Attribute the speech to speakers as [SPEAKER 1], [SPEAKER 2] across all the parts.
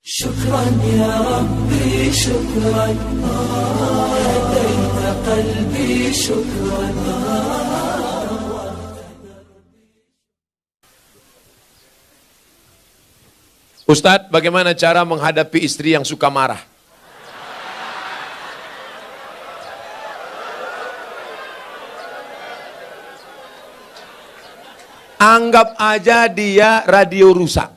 [SPEAKER 1] شكرا يا ربي شكرا هديت قلبي شكرا.
[SPEAKER 2] Ustadz, bagaimana cara menghadapi istri yang suka marah? Anggap aja dia radio rusak.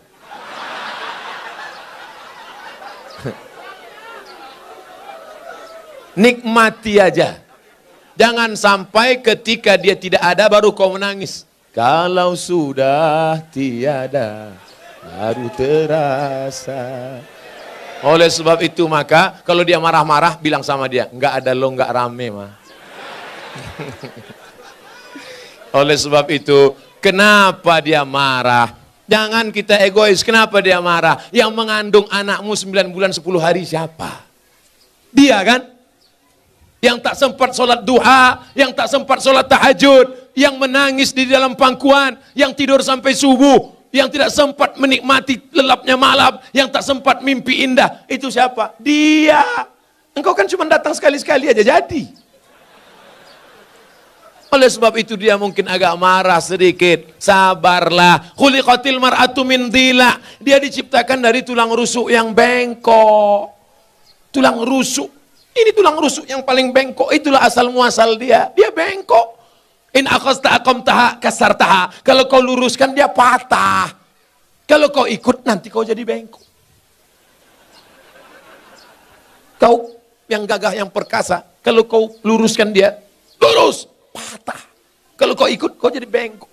[SPEAKER 2] Nikmati aja. Jangan sampai ketika dia tidak ada baru kau menangis. Kalau sudah tiada baru terasa. Oleh sebab itu maka kalau dia marah-marah bilang sama dia, enggak ada lo, enggak rame mah. Oleh sebab itu, kenapa dia marah? Jangan kita egois, kenapa dia marah? Yang mengandung anakmu 9 bulan 10 hari siapa? Dia kan? Yang tak sempat sholat duha, yang tak sempat sholat tahajud, yang menangis di dalam pangkuan, yang tidur sampai subuh, yang tidak sempat menikmati lelapnya malam, yang tak sempat mimpi indah. Itu siapa? Dia. Engkau kan cuma datang sekali-sekali aja jadi. Oleh sebab itu dia mungkin agak marah sedikit. Sabarlah. Khuliqatil mar'atu min dhila. Dia diciptakan dari tulang rusuk yang bengkok. Tulang rusuk. Ini tulang rusuk yang paling bengkok. Itulah asal muasal dia. Dia bengkok. In akhasta aqamtaha kasartaha. Kalau kau luruskan dia patah. Kalau kau ikut nanti kau jadi bengkok. Kau yang gagah yang perkasa. Kalau kau luruskan dia lurus. Patah. Kalau kau ikut, kau jadi bengkok.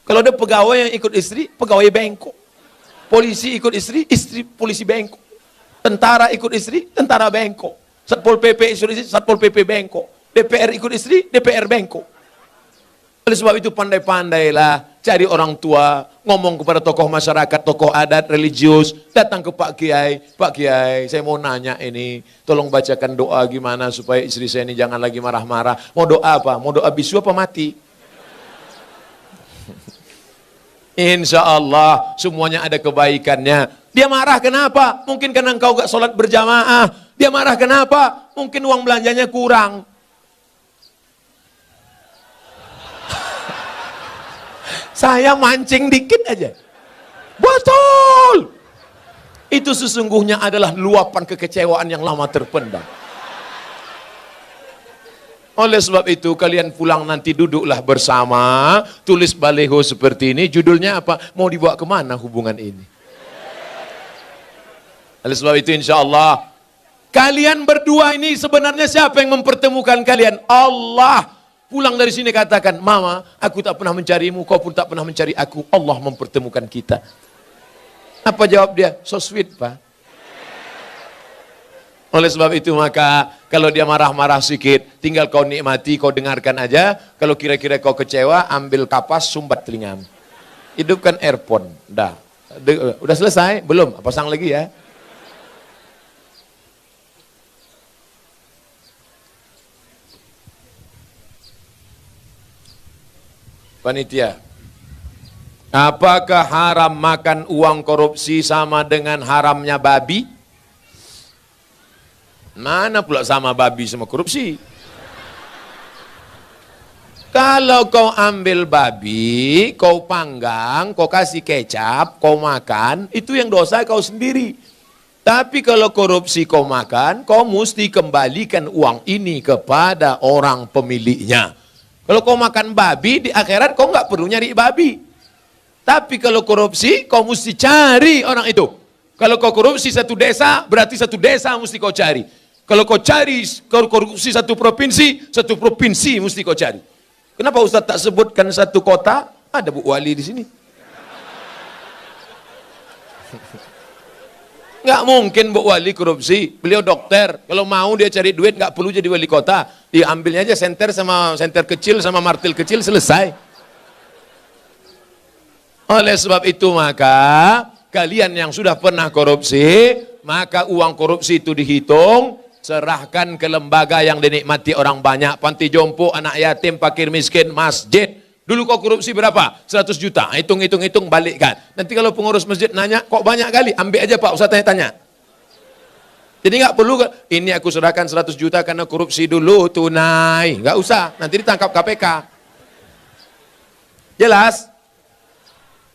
[SPEAKER 2] Kalau ada pegawai yang ikut istri, pegawai bengkok. Polisi ikut istri, istri polisi bengkok. Tentara ikut istri, tentara bengkok. Satpol PP ikut istri, Satpol PP bengkok. DPR ikut istri, DPR bengkok. Oleh sebab itu pandai-pandailah cari orang tua, ngomong kepada tokoh masyarakat, tokoh adat, religius, datang ke Pak Kiai, saya mau nanya ini, tolong bacakan doa gimana supaya istri saya ini jangan lagi marah-marah. Mau doa apa? Mau doa bisu apa mati? Insya Allah semuanya ada kebaikannya. Dia marah kenapa? Mungkin karena engkau gak sholat berjamaah. Dia marah kenapa? Mungkin uang belanjanya kurang. Saya mancing dikit aja. Betul. Itu sesungguhnya adalah luapan kekecewaan yang lama terpendam. Oleh sebab itu kalian pulang nanti duduklah bersama, tulis baleho seperti ini, judulnya apa? Mau dibawa kemana hubungan ini? Oleh sebab itu insya Allah, kalian berdua ini sebenarnya siapa yang mempertemukan kalian? Allah. Pulang dari sini katakan, Mama, aku tak pernah mencarimu, kau pun tak pernah mencari aku. Allah mempertemukan kita. Apa jawab dia? So sweet, Pak. Oleh sebab itu maka kalau dia marah-marah sedikit, tinggal kau nikmati, kau dengarkan aja. Kalau kira-kira kau kecewa, ambil kapas, sumbat telingamu. Hidupkan earphone. Udah selesai? Belum? Pasang lagi ya. Panitia, apakah haram makan uang korupsi sama dengan haramnya babi? Mana pula sama babi sama korupsi? Kalau kau ambil babi, kau panggang, kau kasih kecap, kau makan, itu yang dosa kau sendiri. Tapi kalau korupsi kau makan, kau mesti kembalikan uang ini kepada orang pemiliknya. Kalau kau makan babi, di akhirat kau nggak perlu nyari babi. Tapi kalau korupsi, kau mesti cari orang itu. Kalau kau korupsi satu desa, berarti satu desa mesti kau cari. Kalau kau cari korupsi satu provinsi mesti kau cari. Kenapa Ustaz tak sebutkan satu kota? Ada Bu Wali di sini. Nggak mungkin Bu Wali korupsi. Beliau dokter. Kalau mau dia cari duit nggak perlu jadi wali kota. Diambilnya aja senter sama senter kecil sama martil kecil selesai. Oleh sebab itu maka kalian yang sudah pernah korupsi, maka uang korupsi itu dihitung, serahkan ke lembaga yang dinikmati orang banyak, panti jompo, anak yatim, fakir miskin, masjid. Dulu kau korupsi berapa? 100 juta. Hitung, balikkan. Nanti kalau pengurus masjid nanya, kok banyak kali? Ambil aja Pak Ustaz tanya-tanya. Jadi nggak perlu, ini aku serahkan 100 juta karena korupsi dulu, tunai. Nggak usah, nanti ditangkap KPK. Jelas?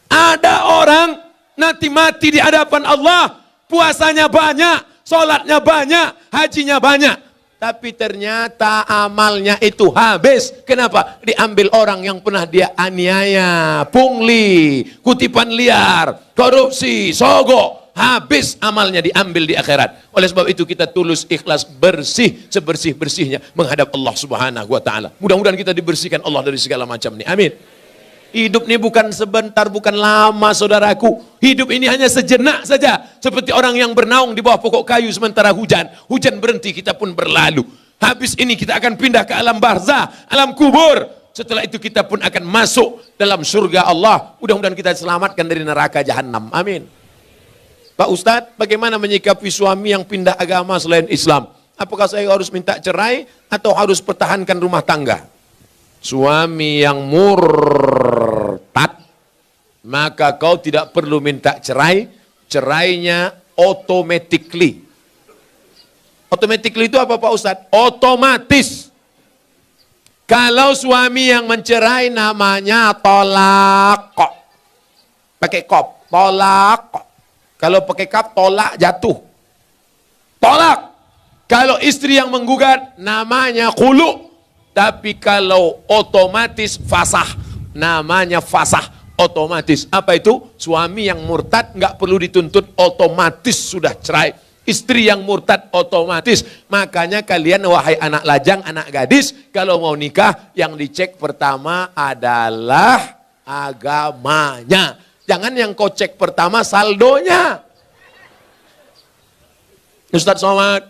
[SPEAKER 2] Ada orang nanti mati di hadapan Allah, puasanya banyak, sholatnya banyak, hajinya banyak. Tapi ternyata amalnya itu habis. Kenapa? Diambil orang yang pernah dia aniaya, pungli, kutipan liar, korupsi, sogok. Habis amalnya diambil di akhirat. Oleh sebab itu kita tulus, ikhlas, bersih, sebersih-bersihnya menghadap Allah Subhanahu wa taala. Mudah-mudahan kita dibersihkan Allah dari segala macam ini. Amin. Hidup ini bukan sebentar, bukan lama saudaraku. Hidup ini hanya sejenak saja. Seperti orang yang bernaung di bawah pokok kayu sementara hujan. Hujan berhenti, kita pun berlalu. Habis ini kita akan pindah ke alam barzah, alam kubur. Setelah itu kita pun akan masuk dalam surga Allah. Mudah-mudahan kita selamatkan dari neraka jahanam. Amin. Pak Ustadz, bagaimana menyikapi suami yang pindah agama selain Islam? Apakah saya harus minta cerai atau harus pertahankan rumah tangga? Suami yang murtad, maka kau tidak perlu minta cerai, cerainya automatically. Automatically itu apa Pak Ustadz? Otomatis. Kalau suami yang mencerai namanya tolak. Pakai kop, tolak. Kalau pakai kap, tolak jatuh. Tolak. Kalau istri yang menggugat namanya khulu. Tapi kalau otomatis fasah, namanya fasah otomatis. Apa itu? Suami yang murtad nggak perlu dituntut, otomatis sudah cerai. Istri yang murtad otomatis. Makanya kalian wahai anak lajang, anak gadis, kalau mau nikah yang dicek pertama adalah agamanya. Jangan yang kau cek pertama saldonya. Ustadz Somad,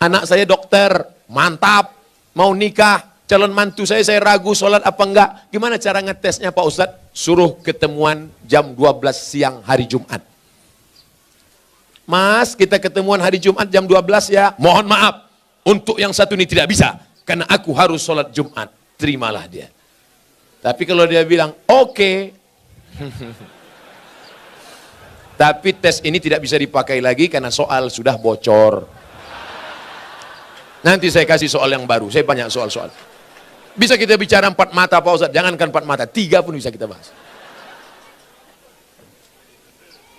[SPEAKER 2] anak saya dokter, mantap, mau nikah. Calon mantu saya ragu sholat apa enggak. Gimana cara ngetesnya Pak Ustadz? Suruh ketemuan jam 12 siang hari Jumat. Mas, kita ketemuan hari Jumat jam 12 ya. Mohon maaf, untuk yang satu ini tidak bisa. Karena aku harus sholat Jumat. Terimalah dia. Tapi kalau dia bilang, oke. Tapi tes ini tidak bisa dipakai lagi karena soal sudah bocor. Nanti saya kasih soal yang baru. Saya banyak soal-soal. Bisa kita bicara 4 mata Pak Ustadz, jangankan 4 mata, 3 pun bisa kita bahas.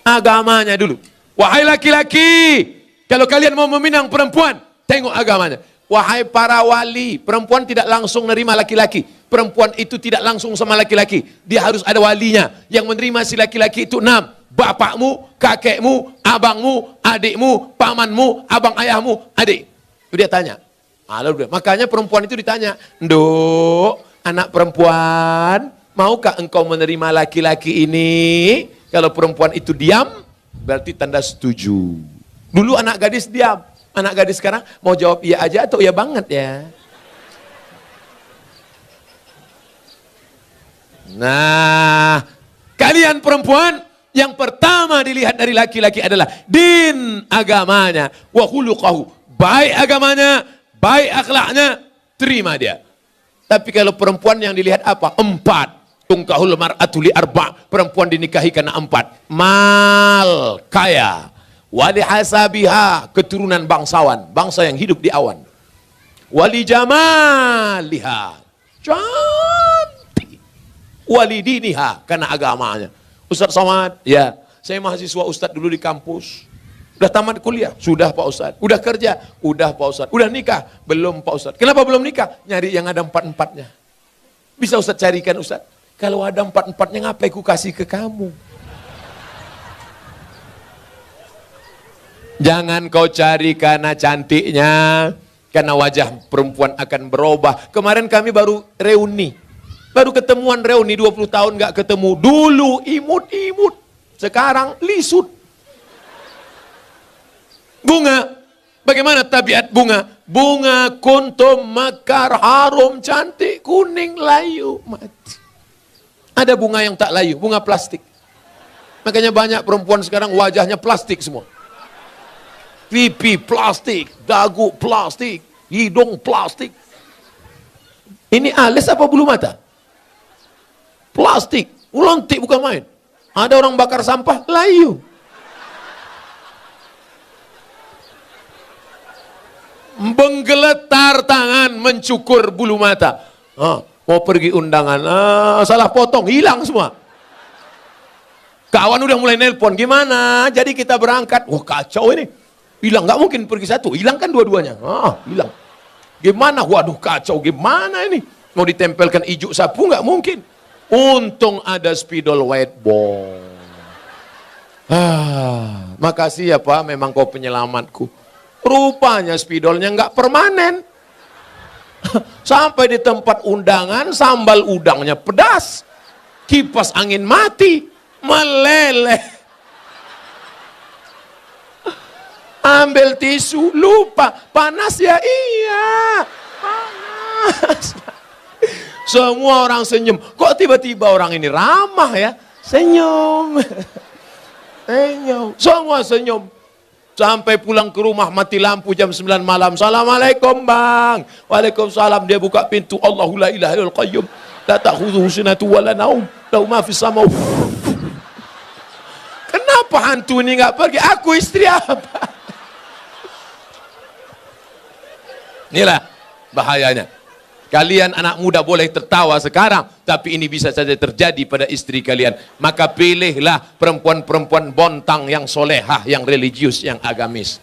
[SPEAKER 2] Agamanya dulu. Wahai laki-laki, kalau kalian mau meminang perempuan, tengok agamanya. Wahai para wali, perempuan tidak langsung menerima laki-laki. Perempuan itu tidak langsung sama laki-laki. Dia harus ada walinya. Yang menerima si laki-laki itu 6. Bapakmu, kakekmu, abangmu, adikmu, pamanmu, abang ayahmu, adik. Dia tanya. Makanya perempuan itu ditanya, Nduk, anak perempuan, maukah engkau menerima laki-laki ini? Kalau perempuan itu diam, berarti tanda setuju. Dulu anak gadis diam, anak gadis sekarang mau jawab iya aja atau iya banget ya. Nah, kalian perempuan, yang pertama dilihat dari laki-laki adalah din, agamanya, wa khuluqahu, baik agamanya, baik akhlaknya, terima dia. Tapi kalau perempuan yang dilihat apa? 4. Tungkahul mar'atu li 4. Perempuan dinikahi karena 4. Mal, kaya. Wali hasabiha, keturunan bangsawan. Bangsa yang hidup di awan. Wali jamaliha, cantik. Wali diniha, karena agamanya. Ustadz Somad, ya, saya mahasiswa Ustadz dulu di kampus. Udah tamat kuliah? Sudah Pak Ustadz. Udah kerja? Udah Pak Ustadz. Udah nikah? Belum Pak Ustadz. Kenapa belum nikah? Nyari yang ada 4-4-nya. Bisa Ustadz carikan Ustadz? Kalau ada 4-4-nya ngapain ku kasih ke kamu? Jangan kau cari karena cantiknya. Karena wajah perempuan akan berubah. Kemarin kami baru reuni. Baru ketemuan reuni 20 tahun gak ketemu. Dulu imut-imut. Sekarang lisut. Bunga, bagaimana tabiat bunga? Bunga kuntum mekar, harum, cantik, kuning, layu, mati. Ada bunga yang tak layu, bunga plastik. Makanya banyak perempuan sekarang wajahnya plastik semua. Pipi plastik, dagu plastik, hidung plastik. Ini alis apa bulu mata? Plastik, ulontik bukan main. Ada orang bakar sampah, layu. Menggeletar tangan, mencukur bulu mata. Mau pergi undangan, salah potong, hilang semua. Kawan udah mulai nelpon, gimana? Jadi kita berangkat. Wah kacau ini. Hilang, nggak mungkin pergi satu, hilang kan dua-duanya. Hilang. Gimana? Waduh kacau, gimana ini? Mau ditempelkan ijuk sapu, nggak mungkin. Untung ada spidol whiteboard. Makasih ya Pak, memang kau penyelamatku. Rupanya spidolnya nggak permanen. Sampai di tempat undangan, sambal udangnya pedas. Kipas angin mati, meleleh. Ambil tisu, lupa. Panas ya? Iya, panas. Semua orang senyum. Kok tiba-tiba orang ini ramah ya? Senyum. Senyum. Semua senyum. Sampai pulang ke rumah mati lampu jam 9 malam. Assalamualaikum bang. Waalaikumsalam. Dia buka pintu. Allahu la ilaha illal qayyum. La ta'khudhuhu sinatun wa la naum. Lahu ma fis sama. Kenapa hantu ini nggak pergi? Aku istri apa? Inilah bahayanya. Kalian anak muda boleh tertawa sekarang, tapi ini bisa saja terjadi pada istri kalian. Maka pilihlah perempuan-perempuan bontang yang solehah, yang religius, yang agamis.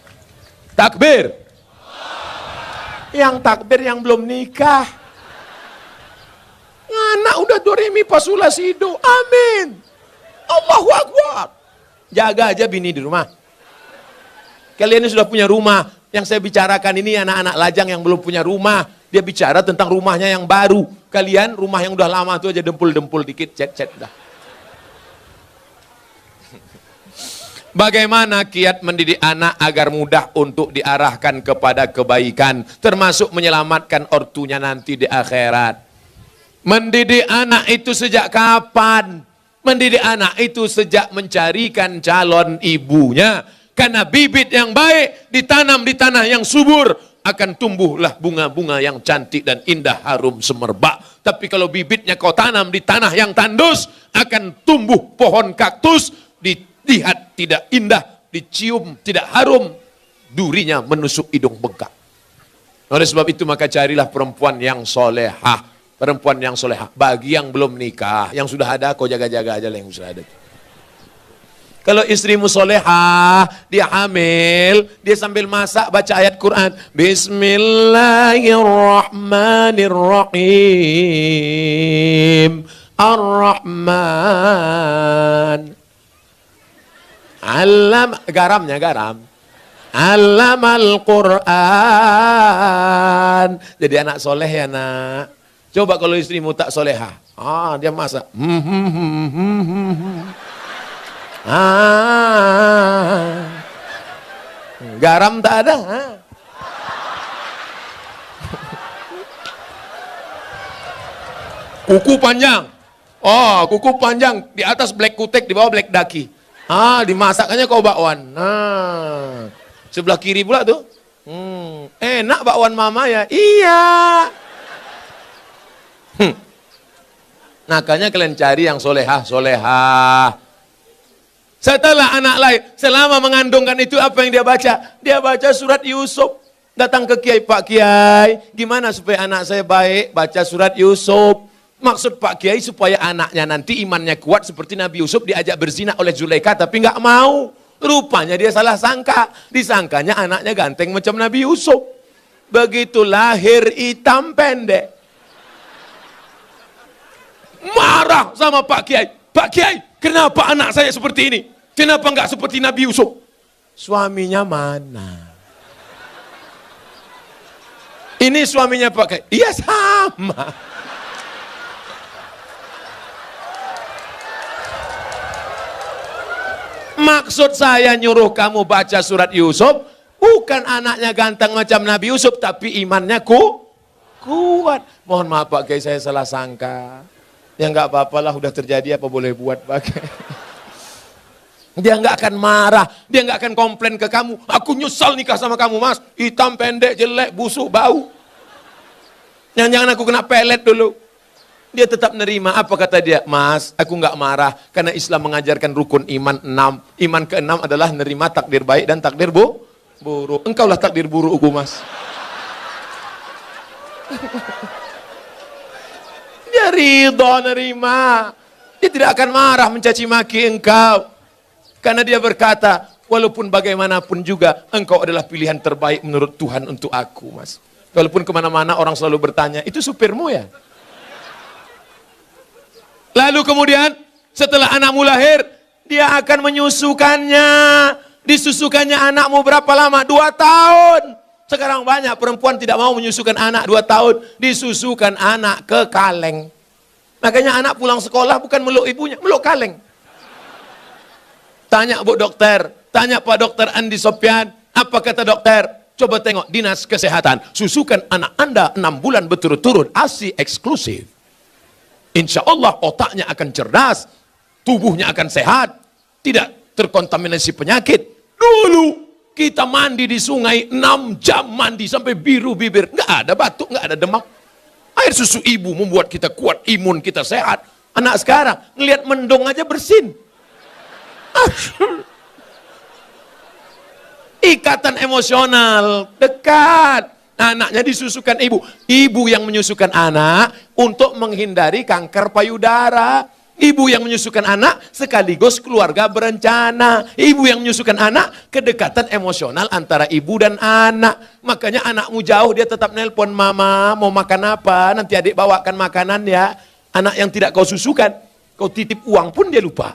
[SPEAKER 2] Takbir. Yang takbir yang belum nikah. Anak udah doremi pasula sido. Amin. Allahu Akbar. Jaga aja bini di rumah. Kalian ini sudah punya rumah. Yang saya bicarakan ini anak-anak lajang yang belum punya rumah. Dia bicara tentang rumahnya yang baru. Kalian rumah yang udah lama itu aja dempul-dempul dikit, cet-cet dah. Bagaimana kiat mendidik anak agar mudah untuk diarahkan kepada kebaikan, termasuk menyelamatkan ortunya nanti di akhirat. Mendidik anak itu sejak kapan? Mendidik anak itu sejak mencarikan calon ibunya. Karena bibit yang baik ditanam di tanah yang subur, akan tumbuhlah bunga-bunga yang cantik dan indah harum semerbak. Tapi kalau bibitnya kau tanam di tanah yang tandus, akan tumbuh pohon kaktus, dilihat tidak indah, dicium tidak harum, durinya menusuk hidung bengkak. Oleh sebab itu maka carilah perempuan yang solehah. Perempuan yang solehah. Bagi yang belum nikah, yang sudah ada kau jaga-jaga aja lah yang sudah ada. Kalau istrimu solehah, dia hamil, dia sambil masak baca ayat Quran. Bismillahirrahmanirrahim. Ar-Rahman. Garamnya garam. Allamal Quran. Jadi anak soleh ya nak. Coba kalau istrimu tak solehah. Dia masak. Garam tak ada. Kuku panjang. Kuku panjang. Di atas black kutek, di bawah black daki. Dimasakkannya kau bakwan. Sebelah kiri pula tuh. Enak bakwan mama ya. Iya. Makanya kalian cari yang solehah. Setelah anak lahir, selama mengandungkan itu apa yang dia baca? Dia baca surat Yusuf. Datang ke Kiai, Pak Kiai, gimana supaya anak saya baik? Baca surat Yusuf. Maksud Pak Kiai supaya anaknya nanti imannya kuat seperti Nabi Yusuf diajak berzina oleh Zulaikha tapi nggak mau. Rupanya dia salah sangka. Disangkanya anaknya ganteng macam Nabi Yusuf. Begitu lahir hitam pendek. Marah sama Pak Kiai. Pak Kiai, kenapa anak saya seperti ini? Kenapa enggak seperti Nabi Yusuf? Suaminya mana? Ini suaminya Pak Kiai. Iya sama. Maksud saya nyuruh kamu baca surat Yusuf, bukan anaknya ganteng macam Nabi Yusuf, tapi imannya kuat. Mohon maaf Pak Kiai, saya salah sangka. Ya enggak apa-apalah, udah terjadi apa boleh buat Pak Kiai. Dia enggak akan marah, dia enggak akan komplain ke kamu. Aku nyesal nikah sama kamu mas, hitam pendek, jelek, busuk, bau. Jangan-jangan aku kena pelet dulu. Dia tetap nerima. Apa kata dia? Mas, aku nggak marah. Karena Islam mengajarkan rukun iman 6. Iman ke-6 adalah nerima takdir baik dan takdir buruk. Engkaulah takdir burukku, Mas. Dia ridho nerima. Dia tidak akan marah mencaci maki engkau. Karena dia berkata, walaupun bagaimanapun juga, engkau adalah pilihan terbaik menurut Tuhan untuk aku, Mas. Walaupun kemana-mana orang selalu bertanya, itu supirmu ya? Lalu kemudian, setelah anakmu lahir, dia akan menyusukannya. Disusukannya anakmu berapa lama? 2 tahun. Sekarang banyak perempuan tidak mau menyusukan anak 2 tahun. Disusukan anak ke kaleng. Makanya anak pulang sekolah bukan meluk ibunya, meluk kaleng. Tanya Bu Dokter, tanya Pak Dokter Andi Sopyan, apa kata dokter? Coba tengok dinas kesehatan, susukan anak Anda 6 bulan berturut-turut, ASI eksklusif. Insya Allah otaknya akan cerdas, tubuhnya akan sehat, tidak terkontaminasi penyakit. Dulu kita mandi di sungai 6 jam mandi sampai biru bibir, nggak ada batuk, nggak ada demam. Air susu ibu membuat kita kuat, imun kita sehat. Anak sekarang ngelihat mendung aja bersin. Ikatan emosional dekat. Anaknya disusukan ibu. Ibu yang menyusukan anak untuk menghindari kanker payudara. Ibu yang menyusukan anak sekaligus keluarga berencana. Ibu yang menyusukan anak kedekatan emosional antara ibu dan anak. Makanya anakmu jauh dia tetap nelpon, mama mau makan apa? Nanti adik bawakan makanan ya. Anak yang tidak kau susukan, kau titip uang pun dia lupa.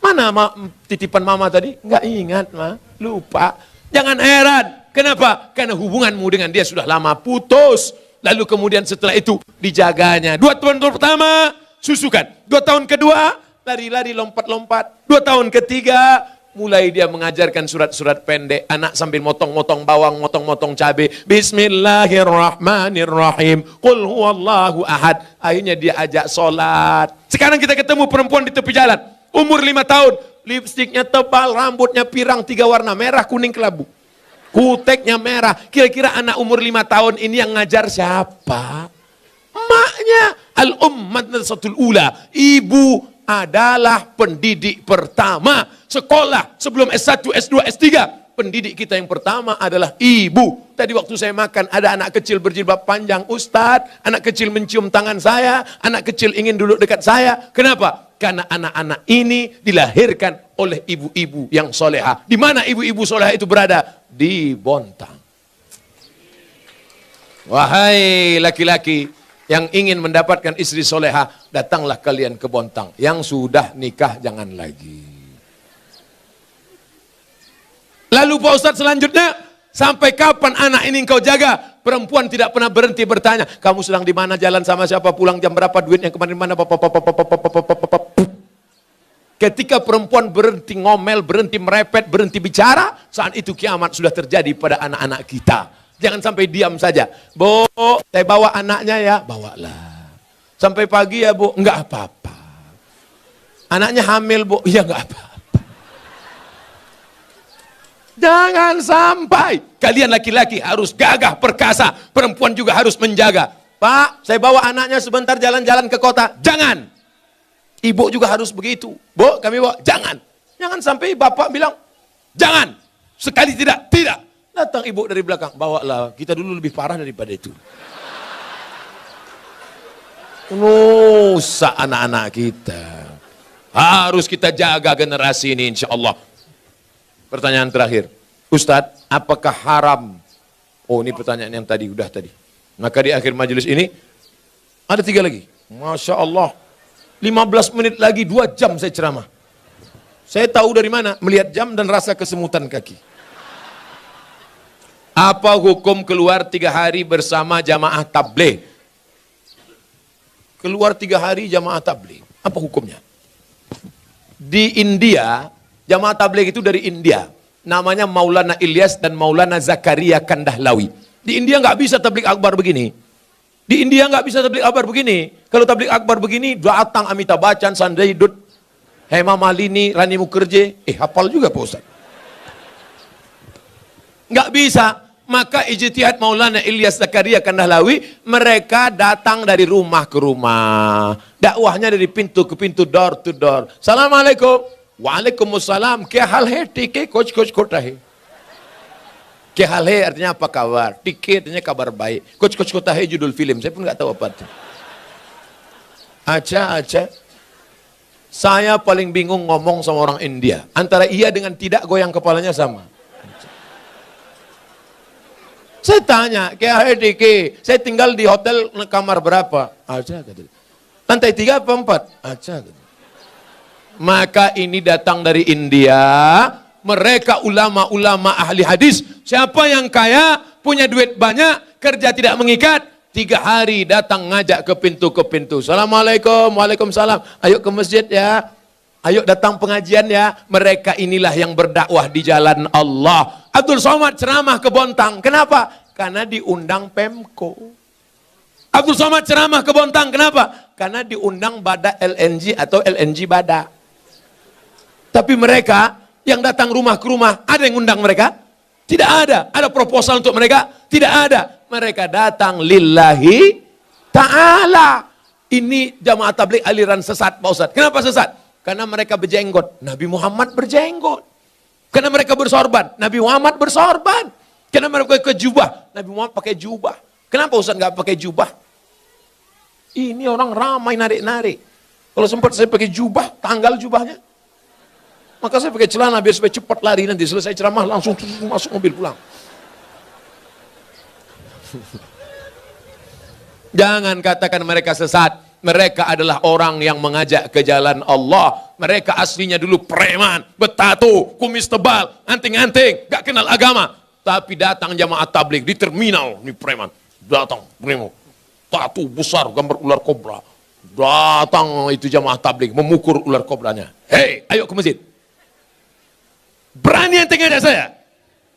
[SPEAKER 2] Mana titipan mama tadi? Enggak ingat, Ma. Lupa. Jangan heran. Kenapa? Karena hubunganmu dengan dia sudah lama putus. Lalu kemudian setelah itu dijaganya. 2 tahun pertama, susukan. 2 tahun kedua, lari-lari, lompat-lompat. 2 tahun ketiga, mulai dia mengajarkan surat-surat pendek. Anak sambil motong-motong bawang, motong-motong cabai. Bismillahirrahmanirrahim. Qul huwallahu ahad. Akhirnya dia ajak sholat. Sekarang kita ketemu perempuan di tepi jalan. Umur 5 tahun. Lipstiknya tebal, rambutnya pirang 3 warna. Merah, kuning, kelabu. Kuteknya merah. Kira-kira anak umur 5 tahun ini yang ngajar siapa? Emaknya. Al-Madrasatul Ula. Ibu adalah pendidik pertama. Sekolah sebelum S1, S2, S3. Pendidik kita yang pertama adalah ibu. Tadi waktu saya makan ada anak kecil berjilbab panjang. Ustadz, anak kecil mencium tangan saya. Anak kecil ingin duduk dekat saya. Kenapa? Karena anak-anak ini dilahirkan oleh ibu-ibu yang soleha. Di mana ibu-ibu soleha itu berada? Di Bontang. Wahai laki-laki yang ingin mendapatkan istri soleha, datanglah kalian ke Bontang. Yang sudah nikah jangan lagi. Lalu Pak Ustadz selanjutnya, sampai kapan anak ini engkau jaga? Perempuan tidak pernah berhenti bertanya, kamu sedang di mana, jalan sama siapa, pulang jam berapa, duitnya kemarin mana, ketika perempuan berhenti ngomel, berhenti merepet, berhenti bicara, saat itu kiamat sudah terjadi pada anak-anak kita. Jangan sampai diam saja. Bu, saya bawa anaknya ya, bawalah. Sampai pagi ya Bu, enggak apa-apa. Anaknya hamil Bu, ya enggak apa-apa. Jangan sampai kalian laki-laki harus gagah perkasa, perempuan juga harus menjaga. Pak, saya bawa anaknya sebentar jalan-jalan ke kota. Jangan. Ibu juga harus begitu. Bu, kami bawa. Jangan. Jangan sampai bapak bilang, jangan. Sekali tidak, tidak. Datang ibu dari belakang, bawalah. Kita dulu lebih parah daripada itu. Rusak anak-anak kita. Harus kita jaga generasi ini insya Allah. Pertanyaan terakhir, Ustadz, apakah haram? Oh, ini pertanyaan yang tadi, udah tadi. Maka di akhir majelis ini, ada 3 lagi. Masya Allah, 15 menit lagi, 2 jam saya ceramah. Saya tahu dari mana? Melihat jam dan rasa kesemutan kaki. Apa hukum keluar 3 hari bersama jamaah tabligh? Keluar 3 hari jamaah tabligh, apa hukumnya? Di India, jamaah tabligh itu dari India. Namanya Maulana Ilyas dan Maulana Zakaria Kandahlawi. Di India nggak bisa tabligh akbar begini. Di India nggak bisa tabligh akbar begini. Kalau tabligh akbar begini, datang Amitabh Bachchan, Sanjay Dutt, Hema Malini, Rani Mukherjee. Hafal juga Pak Ustaz. Nggak bisa. Maka ijtihad Maulana Ilyas Zakaria Kandahlawi, mereka datang dari rumah ke rumah. Dakwahnya dari pintu ke pintu, door to door. Assalamualaikum. Waalaikumsalam. Kya hal hai? Tike coach kota hai. Kya hal hai artinya apa kabar? Tike artinya kabar baik. Coach kota hai judul film. Saya pun nggak tahu apa itu. Acha. Saya paling bingung ngomong sama orang India. Antara iya dengan tidak goyang kepalanya sama. Saya tanya, kayak Diki, saya tinggal di hotel kamar berapa? Aja gitu. Lantai 3 apa 4? Aja gitu. Maka ini datang dari India, mereka ulama-ulama ahli hadis. Siapa yang kaya, punya duit banyak, kerja tidak mengikat, 3 hari datang ngajak ke pintu. Assalamualaikum, waalaikumsalam. Ayo ke masjid ya. Ayo datang pengajian ya. Mereka inilah yang berdakwah di jalan Allah. Abdul Somad ceramah ke Bontang. Kenapa? Karena diundang Pemko. Abdul Somad ceramah ke Bontang. Kenapa? Karena diundang Bada LNG atau LNG Bada. Tapi mereka yang datang rumah ke rumah, ada yang undang mereka? Tidak ada. Ada proposal untuk mereka? Tidak ada. Mereka datang lillahi ta'ala. Ini jamaah tabligh aliran sesat Pak Ustadz. Kenapa sesat? Karena mereka berjenggot. Nabi Muhammad berjenggot. Karena mereka bersorban. Nabi Muhammad bersorban. Karena mereka pakai jubah. Nabi Muhammad pakai jubah. Kenapa Ustaz nggak pakai jubah? Ini orang ramai narik-narik. Kalau sempat saya pakai jubah, tanggal jubahnya. Maka saya pakai celana biar supaya cepat lari nanti. Selesai ceramah langsung masuk mobil pulang. Jangan katakan mereka sesat. Mereka adalah orang yang mengajak ke jalan Allah. Mereka aslinya dulu preman, bertato, kumis tebal, anting-anting, gak kenal agama. Tapi datang jamaah tabligh di terminal, ini preman. Datang, preman, tato besar, gambar ular kobra. Datang itu jamaah tabligh, memukul ular kobranya. Hei, ayo ke masjid. Berani anting aja saya.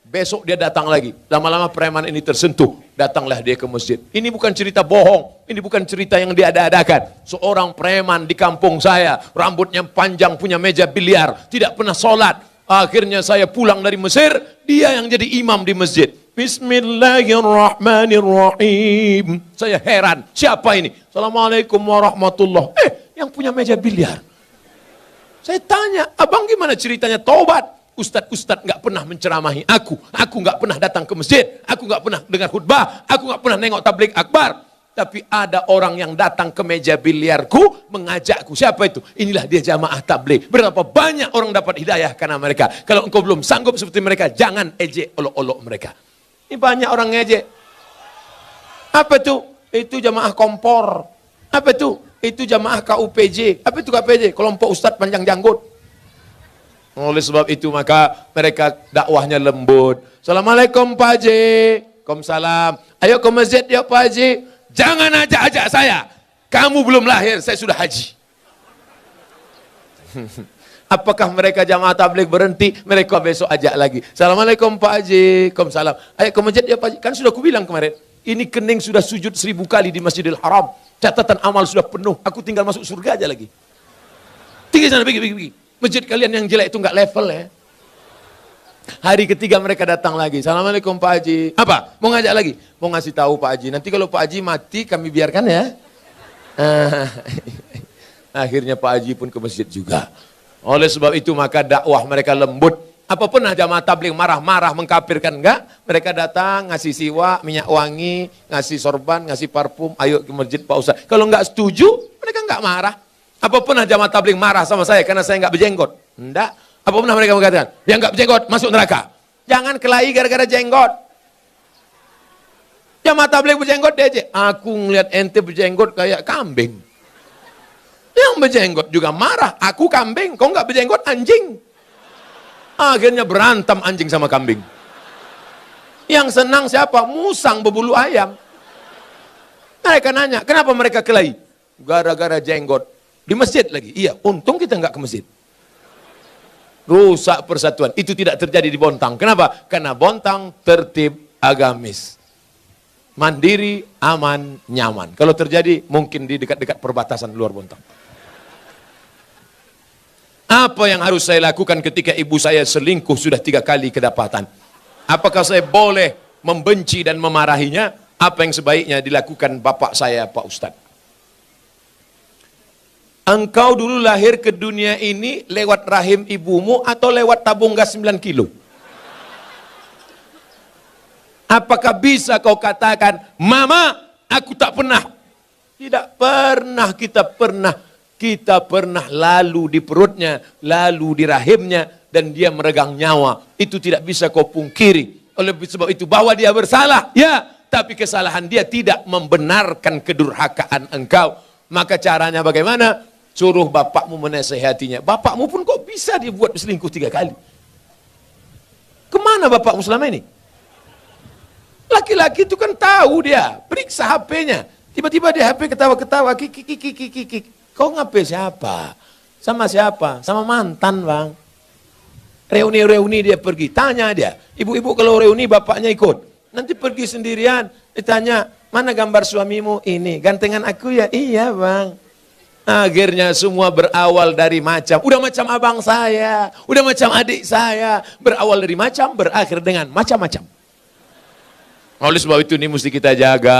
[SPEAKER 2] Besok dia datang lagi. Lama-lama preman ini tersentuh. Datanglah dia ke masjid. Ini bukan cerita bohong. Ini bukan cerita yang diada-adakan. Seorang preman di kampung saya. Rambutnya panjang, punya meja biliar. Tidak pernah sholat. Akhirnya saya pulang dari Mesir. Dia yang jadi imam di masjid. Bismillahirrahmanirrahim. Saya heran. Siapa ini? Assalamualaikum warahmatullahi. Yang punya meja biliar. Saya tanya, abang gimana ceritanya tobat? Ustadz nggak pernah menceramahi aku nggak pernah datang ke masjid, aku nggak pernah dengar khutbah, aku nggak pernah nengok tabligh akbar. Tapi ada orang yang datang ke meja biliarku, mengajakku. Siapa itu? Inilah dia jamaah tabligh. Berapa banyak orang dapat hidayah karena mereka. Kalau engkau belum sanggup seperti mereka, jangan ejek olok-olok mereka. Ini banyak orang ngejek. Apa itu? Itu jamaah kompor. Apa itu? Itu jamaah KUPJ. Apa itu KUPJ? Kelompok Ustadz Panjang Janggut. Oleh sebab itu maka mereka dakwahnya lembut. Assalamualaikum Pak Haji. Waalaikumsalam. Ayo ke masjid ya Pak Haji. Jangan ajak-ajak saya. Kamu belum lahir, saya sudah haji. Apakah mereka jamaah tabligh berhenti? Mereka besok ajak lagi. Assalamualaikum Pak Haji. Waalaikumsalam. Ayo ke masjid ya Pak Haji. Kan sudah aku bilang kemarin. Ini kening sudah sujud 1000 kali di Masjidil Haram. Catatan amal sudah penuh. Aku tinggal masuk surga aja lagi. Tinggi sana, pergi. Masjid kalian yang jelek itu nggak level ya. Hari ketiga mereka datang lagi. Assalamualaikum Pak Haji. Apa? Mau ngajak lagi? Mau ngasih tahu Pak Haji. Nanti kalau Pak Haji mati kami biarkan ya. Akhirnya Pak Haji pun ke masjid juga. Oleh sebab itu maka dakwah mereka lembut. Apa pernah jamaah tabligh marah-marah mengkafirkan? Enggak. Mereka datang ngasih siwak, minyak wangi, ngasih sorban, ngasih parfum. Ayo ke masjid Pak Ustaz. Kalau nggak setuju, mereka nggak marah. Apa pernah jamaah tabligh marah sama saya karena saya nggak berjenggot? Enggak. Apa pernah mereka mengatakan, yang nggak berjenggot masuk neraka? Jangan kelahi gara-gara jenggot. Jamaah tabligh berjenggot dia aja. Aku ngeliat ente berjenggot kayak kambing. Yang berjenggot juga marah. Aku kambing, kau nggak berjenggot anjing. Akhirnya berantem anjing sama kambing. Yang senang siapa? Musang berbulu ayam. Mereka nanya, kenapa mereka kelahi? Gara-gara jenggot. Di masjid lagi. Iya, untung kita nggak ke masjid. Rusak persatuan. Itu tidak terjadi di Bontang. Kenapa? Karena Bontang tertib agamis. Mandiri, aman, nyaman. Kalau terjadi, mungkin di dekat-dekat perbatasan luar Bontang. Apa yang harus saya lakukan ketika ibu saya selingkuh sudah 3 kali kedapatan? Apakah saya boleh membenci dan memarahinya, apa yang sebaiknya dilakukan bapak saya, Pak Ustadz? Engkau dulu lahir ke dunia ini lewat rahim ibumu atau lewat tabung gas 9 kilo? Apakah bisa kau katakan, Mama, aku tak pernah? Tidak pernah, kita pernah lalu di perutnya, lalu di rahimnya, dan dia meregang nyawa. Itu tidak bisa kau pungkiri. Oleh sebab itu, bahwa dia bersalah, ya, tapi kesalahan dia tidak membenarkan kedurhakaan engkau. Maka caranya bagaimana? Suruh bapakmu menasehatinya. Bapakmu pun kok bisa dia buat selingkuh 3 kali? Kemana bapakmu selama ini? Laki-laki itu kan tahu dia, periksa HP-nya. Tiba-tiba dia HP ketawa-ketawa, kiki. Kau ngapain siapa? Sama siapa? Sama mantan, Bang. Reuni-reuni dia pergi, tanya dia. Ibu-ibu kalau reuni bapaknya ikut. Nanti pergi sendirian, ditanya, mana gambar suamimu? Ini, gantengan aku ya? Iya, Bang. Akhirnya semua berawal dari macam. Udah macam abang saya, udah macam adik saya. Berawal dari macam, berakhir dengan macam-macam. Oleh sebab itu ini mesti kita jaga.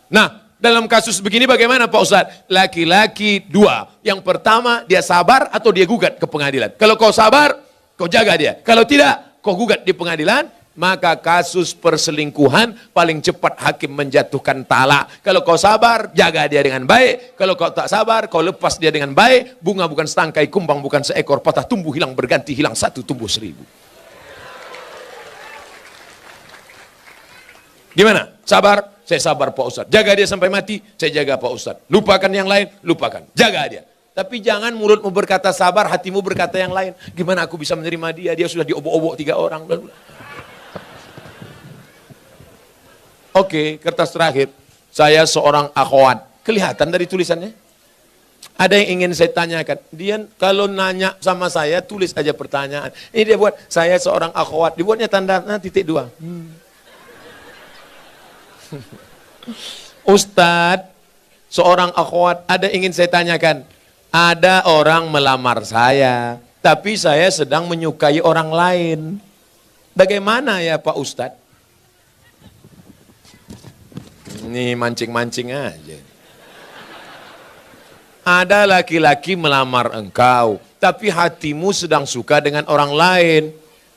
[SPEAKER 2] Nah, dalam kasus begini bagaimana Pak Ustadz? Laki-laki 2. Yang pertama, dia sabar atau dia gugat ke pengadilan. Kalau kau sabar, kau jaga dia. Kalau tidak, kau gugat di pengadilan, maka kasus perselingkuhan paling cepat hakim menjatuhkan talak. Kalau kau sabar, jaga dia dengan baik. Kalau kau tak sabar, kau lepas dia dengan baik. Bunga bukan setangkai, kumbang bukan seekor, patah tumbuh hilang berganti, hilang 1 tumbuh 1000. Gimana? Sabar? Saya sabar Pak Ustadz. Jaga dia sampai mati, saya jaga Pak Ustadz. Lupakan yang lain, lupakan. Jaga dia. Tapi jangan mulutmu berkata sabar, hatimu berkata yang lain. Gimana aku bisa menerima dia? Dia sudah diobok-obok 3 orang. Oke, kertas terakhir. Saya seorang akhwat. Kelihatan dari tulisannya? Ada yang ingin saya tanyakan. Dia kalau nanya sama saya, tulis aja pertanyaan. Ini dia buat, saya seorang akhwat. Dibuatnya tanda titik 2. Ustadz, seorang akhwat, ada ingin saya tanyakan. Ada orang melamar saya, tapi saya sedang menyukai orang lain. Bagaimana ya Pak Ustadz? Ini mancing-mancing aja. Ada laki-laki melamar engkau, tapi hatimu sedang suka dengan orang lain.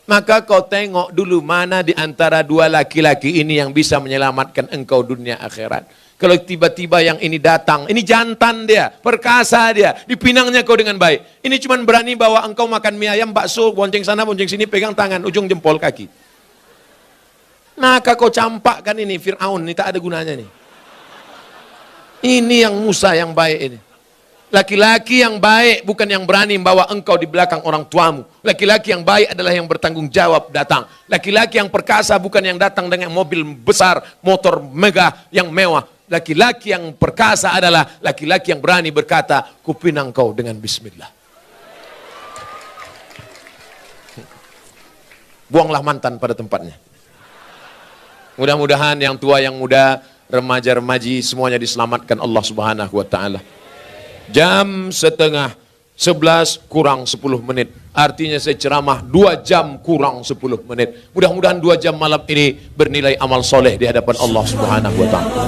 [SPEAKER 2] Maka kau tengok dulu mana di antara 2 laki-laki ini yang bisa menyelamatkan engkau dunia akhirat. Kalau tiba-tiba yang ini datang, ini jantan dia, perkasa dia, dipinangnya kau dengan baik. Ini cuma berani bawa engkau makan mie ayam, bakso, bonceng sana, bonceng sini, pegang tangan, ujung jempol kaki. Maka kau campakkan ini, Fir'aun, ini tak ada gunanya nih. Ini yang Musa yang baik ini. Laki-laki yang baik bukan yang berani membawa engkau di belakang orang tuamu. Laki-laki yang baik adalah yang bertanggung jawab datang. Laki-laki yang perkasa bukan yang datang dengan mobil besar, motor megah yang mewah. Laki-laki yang perkasa adalah laki-laki yang berani berkata, kupinang kau dengan bismillah. Buanglah mantan pada tempatnya. Mudah-mudahan yang tua, yang muda, remaja-remaji semuanya diselamatkan Allah Subhanahu wa taala. Jam setengah 11 kurang 10 menit. Artinya saya ceramah 2 jam kurang 10 menit. Mudah-mudahan 2 jam malam ini bernilai amal soleh di hadapan Allah Subhanahu wa taala.